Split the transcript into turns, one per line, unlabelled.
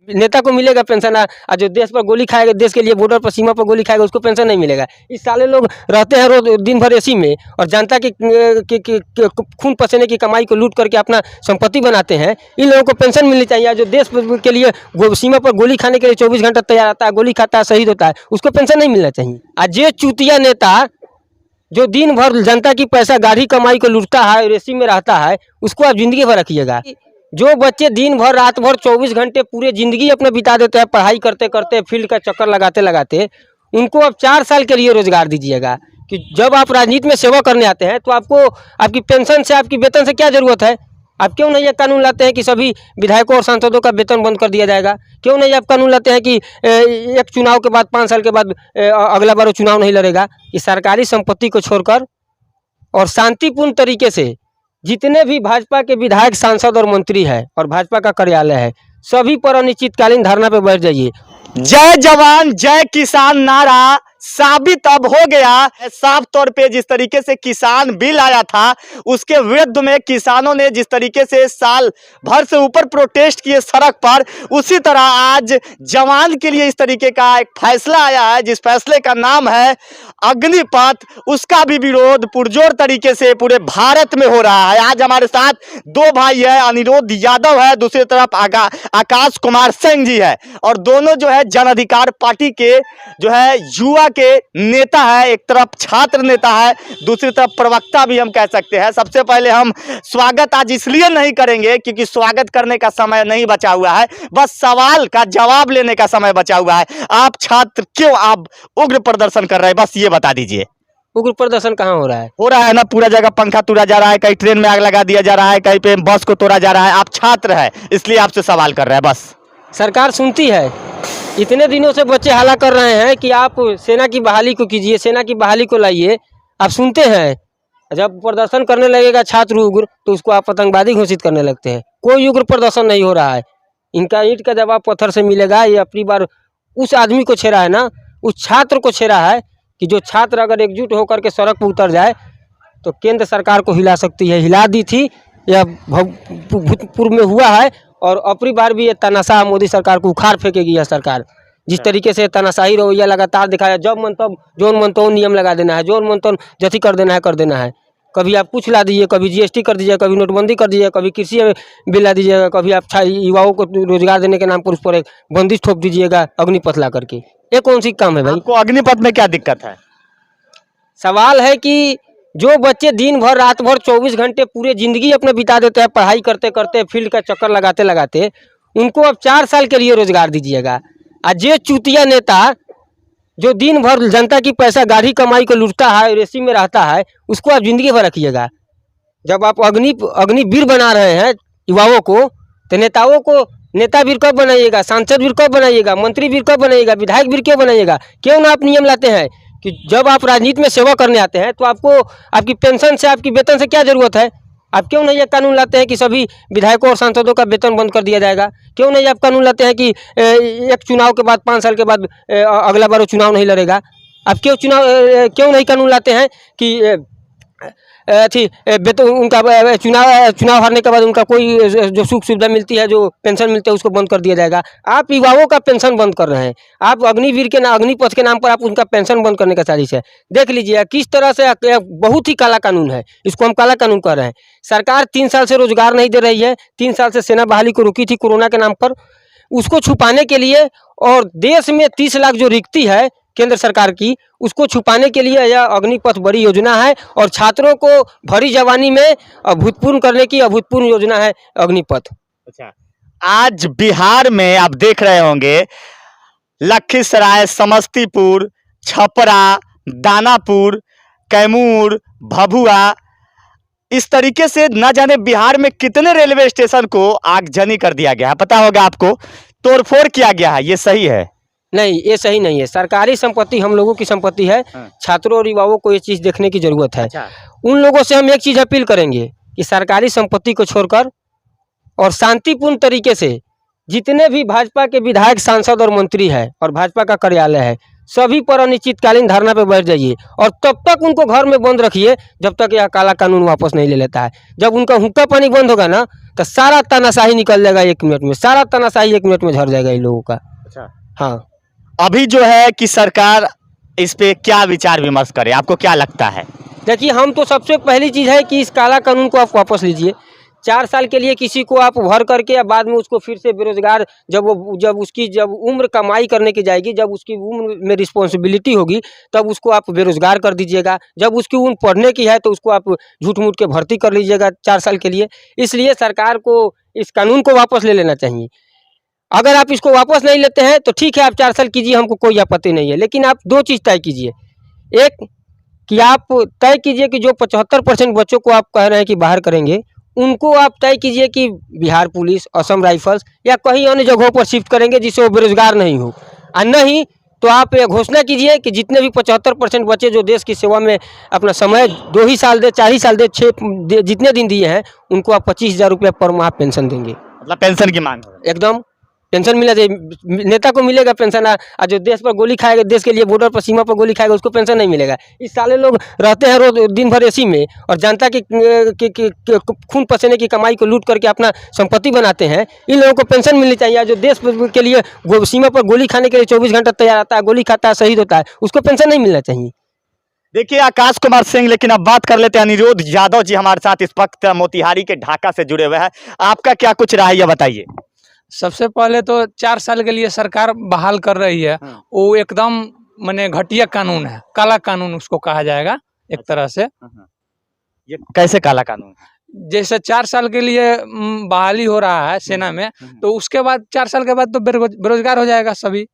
नेता को मिलेगा पेंशन, और जो देश पर गोली खाएगा, देश के लिए बॉर्डर पर सीमा पर गोली खाएगा, उसको पेंशन नहीं मिलेगा। इस साले लोग रहते हैं रोज दिन भर एसी में और जनता की खून पसीने की कमाई को लूट करके अपना संपत्ति बनाते हैं। इन लोगों को पेंशन मिलनी चाहिए। जो देश के लिए सीमा पर गोली खाने के लिए 24 घंटा तैयार आता है, गोली खाता है, शहीद होता है, उसको पेंशन नहीं मिलना चाहिए। आज ये चूतिया नेता जो दिन भर जनता की पैसा गाढ़ी कमाई को लूटता है और एसी में रहता है, उसको आप जिंदगी भर रखिएगा। जो बच्चे दिन भर रात भर 24 घंटे पूरे ज़िंदगी अपने बिता देते हैं पढ़ाई करते करते, फील्ड का चक्कर लगाते लगाते, उनको अब 4 साल के लिए रोजगार दीजिएगा। कि जब आप राजनीति में सेवा करने आते हैं तो आपको आपकी पेंशन से, आपकी वेतन से क्या ज़रूरत है? आप क्यों नहीं ये कानून लाते हैं कि सभी विधायकों और सांसदों का वेतन बंद कर दिया जाएगा? क्यों नहीं आप कानून लाते हैं कि एक चुनाव के बाद 5 साल के बाद अगला बार वो चुनाव नहीं लड़ेगा? कि सरकारी संपत्ति को छोड़कर और शांतिपूर्ण तरीके से जितने भी भाजपा के विधायक, सांसद और मंत्री है और भाजपा का कार्यालय है, सभी पर अनिश्चितकालीन धरना पे बैठ जाइए।
जय जवान जय किसान नारा साबित अब हो गया है साफ तौर पे। जिस तरीके से किसान बिल आया था उसके विरुद्ध में किसानों ने जिस तरीके से साल भर से ऊपर प्रोटेस्ट किए सड़क पर, उसी तरह आज जवान के लिए इस तरीके का एक फैसला आया है, जिस फैसले का नाम है अग्निपथ। उसका भी विरोध पुरजोर तरीके से पूरे भारत में हो रहा है। आज हमारे साथ 2 भाई है, अनिरुद्ध यादव है, दूसरी तरफ आकाश कुमार सिंह जी है, और दोनों जो है जन अधिकार पार्टी के जो है युवा के नेता है। एक तरफ छात्र नेता है, दूसरी तरफ प्रवक्ता भी हम कह सकते हैं। सबसे पहले हम स्वागत आज इसलिए नहीं करेंगे क्योंकि स्वागत करने का समय नहीं बचा हुआ है, बस सवाल का जवाब लेने का समय बचा हुआ है। आप छात्र क्यों आप उग्र प्रदर्शन कर रहे हैं, बस ये बता दीजिए।
उग्र प्रदर्शन कहाँ हो रहा है?
हो रहा है ना, पूरा जगह पंखा तोड़ा जा रहा है, कहीं ट्रेन में आग लगा दिया जा रहा है, कहीं पे बस को तोड़ा जा रहा है। आप छात्र है इसलिए आपसे सवाल कर रहे हैं बस।
सरकार सुनती है? इतने दिनों से बच्चे हल्ला कर रहे हैं कि आप सेना की बहाली को कीजिए, सेना की बहाली को लाइए, आप सुनते हैं? जब प्रदर्शन करने लगेगा छात्र उग्र तो उसको आप आतंकवादी घोषित करने लगते हैं। कोई उग्र प्रदर्शन नहीं हो रहा है। इनका ईंट का जवाब पत्थर से मिलेगा। ये अपनी बार उस आदमी को छेड़ा है ना, उस छात्र को छेड़ा है कि जो छात्र अगर एकजुट होकर के सड़क पर उतर जाए तो केंद्र सरकार को हिला सकती है। हिला दी थी, यह भूतपूर्व में हुआ है, और अपनी बार भी ये तानाशाह मोदी सरकार को उखाड़ फेंकेगी। यह सरकार जिस तरीके से तानाशाही रवैया लगातार दिखाया, जब मन तब जोन मन तो नियम लगा देना है, जोन मन तो जति कर देना है। कभी आप कुछ ला दीजिए, कभी जीएसटी कर दीजिए, कभी नोटबंदी कर दीजिए, कभी कृषि बिल ला दीजिएगा, कभी आप युवाओं को रोजगार देने के नाम पर उस पर एक बंदिश थोप दीजिएगा अग्निपथ ला करके। ये कौन सी काम है भाई?
आपको अग्निपथ में क्या दिक्कत है?
सवाल है कि जो बच्चे दिन भर रात भर 24 घंटे पूरे ज़िंदगी अपने बिता देते हैं पढ़ाई करते करते, फील्ड का चक्कर लगाते लगाते, उनको अब 4 साल के लिए रोजगार दीजिएगा। आज ये चूतिया नेता जो दिन भर जनता की पैसा गाढ़ी कमाई को लूटता है और एसी में रहता है, उसको आप जिंदगी भर रखिएगा। जब आप अग्निवीर बना रहे हैं युवाओं को, तो नेताओं को नेता वीर कब बनाइएगा, सांसद वीर कब बनाइएगा, मंत्री वीर कब बनाइएगा, विधायक वीर क्यों बनाइएगा? क्यों ना आप नियम लाते हैं कि जब आप राजनीति में सेवा करने आते हैं तो आपको आपकी पेंशन से, आपकी वेतन से क्या ज़रूरत है? आप क्यों नहीं ये कानून लाते हैं कि सभी विधायकों और सांसदों का वेतन बंद कर दिया जाएगा? क्यों नहीं आप कानून लाते हैं कि एक चुनाव के बाद 5 साल के बाद अगला बार वो चुनाव नहीं लड़ेगा? आप क्यों नहीं कानून लाते हैं कि वेतन उनका चुनाव हारने के बाद उनका कोई जो सुख सुविधा मिलती है, जो पेंशन मिलती है, उसको बंद कर दिया जाएगा? आप युवाओं का पेंशन बंद कर रहे हैं। आप अग्निवीर के अग्निपथ के नाम पर आप उनका पेंशन बंद करने का साजिश है। देख लीजिए किस तरह से बहुत ही काला कानून है, इसको हम काला कानून कह रहे हैं। सरकार 3 साल से रोजगार नहीं दे रही है, 3 साल से सेना बहाली को रोकी थी कोरोना के नाम पर, उसको छुपाने के लिए, और देश में 30 लाख जो रिक्ति है केंद्र सरकार की, उसको छुपाने के लिए यह अग्निपथ बड़ी योजना है, और छात्रों को भरी जवानी में अभूतपूर्व करने की अभूतपूर्व योजना है अग्निपथ।
अच्छा, आज बिहार में आप देख रहे होंगे लखीसराय, समस्तीपुर, छपरा, दानापुर, कैमूर, भभुआ, इस तरीके से न जाने बिहार में कितने रेलवे स्टेशन को आगजनी कर दिया गया है। पता होगा आपको, तोड़फोड़ किया गया है। ये सही है?
नहीं, ये सही नहीं है। सरकारी संपत्ति हम लोगों की संपत्ति है। छात्रों और युवाओं को ये चीज़ देखने की जरूरत है।
अच्छा।
उन लोगों से हम एक चीज़ अपील करेंगे कि सरकारी संपत्ति को छोड़कर और शांतिपूर्ण तरीके से जितने भी भाजपा के विधायक, सांसद और मंत्री है और भाजपा का कार्यालय है, सभी पर अनिश्चितकालीन धरना पे बैठ जाइए और तब तक उनको घर में बंद रखिए जब तक यह काला कानून वापस नहीं ले लेता है। जब उनका हुक्का पानी बंद होगा ना, तो सारा तानाशाही निकल जाएगा 1 मिनट में, सारा तानाशाही 1 मिनट में झड़ जाएगा इन लोगों का।
अच्छा,
हाँ,
अभी जो है कि सरकार इस पे क्या विचार विमर्श करे, आपको क्या लगता है?
देखिए, हम तो सबसे पहली चीज़ है कि इस काला कानून को आप वापस लीजिए। 4 साल के लिए किसी को आप भर करके या बाद में उसको फिर से बेरोजगार, जब उसकी उम्र कमाई करने की जाएगी, जब उसकी उम्र में रिस्पॉन्सिबिलिटी होगी, तब उसको आप बेरोजगार कर दीजिएगा। जब उसकी उम्र पढ़ने की है तो उसको आप झूठ मूठ के भर्ती कर लीजिएगा 4 साल के लिए। इसलिए सरकार को इस कानून को वापस ले लेना चाहिए। अगर आप इसको वापस नहीं लेते हैं तो ठीक है, आप 4 साल कीजिए, हमको कोई आपत्ति नहीं है, लेकिन आप 2 चीज़ तय कीजिए। एक, कि आप तय कीजिए कि जो 75% बच्चों को आप कह रहे हैं कि बाहर करेंगे, उनको आप तय कीजिए कि बिहार पुलिस, असम राइफल्स या कहीं अन्य जगहों पर शिफ्ट करेंगे जिससे वो बेरोजगार नहीं हो। और नहीं तो आप ये घोषणा कीजिए कि जितने भी 75% बच्चे जो देश की सेवा में अपना समय 2 ही साल दे, 4 ही साल दे, 6 दे, जितने दिन दिए हैं, उनको आप 25,000 रुपये पर माह पेंशन देंगे।
मतलब पेंशन की मांग है।
एकदम पेंशन मिला चाहिए। नेता को मिलेगा पेंशन, और जो देश पर गोली खाएगा, देश के लिए बॉर्डर पर, सीमा पर गोली खाएगा, उसको पेंशन नहीं मिलेगा। इस साले लोग रहते हैं रोज दिन भर एसी में और जनता की खून पसीने की कमाई को लूट करके अपना संपत्ति बनाते हैं। इन लोगों को पेंशन मिलनी चाहिए। जो देश के लिए सीमा पर गोली खाने के लिए 24 घंटा तैयार आता है, गोली खाता है, शहीद होता है, उसको पेंशन नहीं मिलना चाहिए।
देखिए आकाश कुमार सिंह, लेकिन अब बात कर लेते हैं अनिरुद्ध यादव जी हमारे साथ इस वक्त मोतिहारी के ढाका से जुड़े हुए हैं। आपका क्या कुछ राय है, बताइए।
सबसे पहले तो 4 साल के लिए सरकार बहाल कर रही है, वो एकदम माने घटिया कानून है, काला कानून उसको कहा जाएगा एक तरह से।
ये कैसे काला कानून?
जैसे 4 साल के लिए बहाली हो रहा है सेना में, तो उसके बाद 4 साल के बाद तो बेरोजगार हो जाएगा सभी।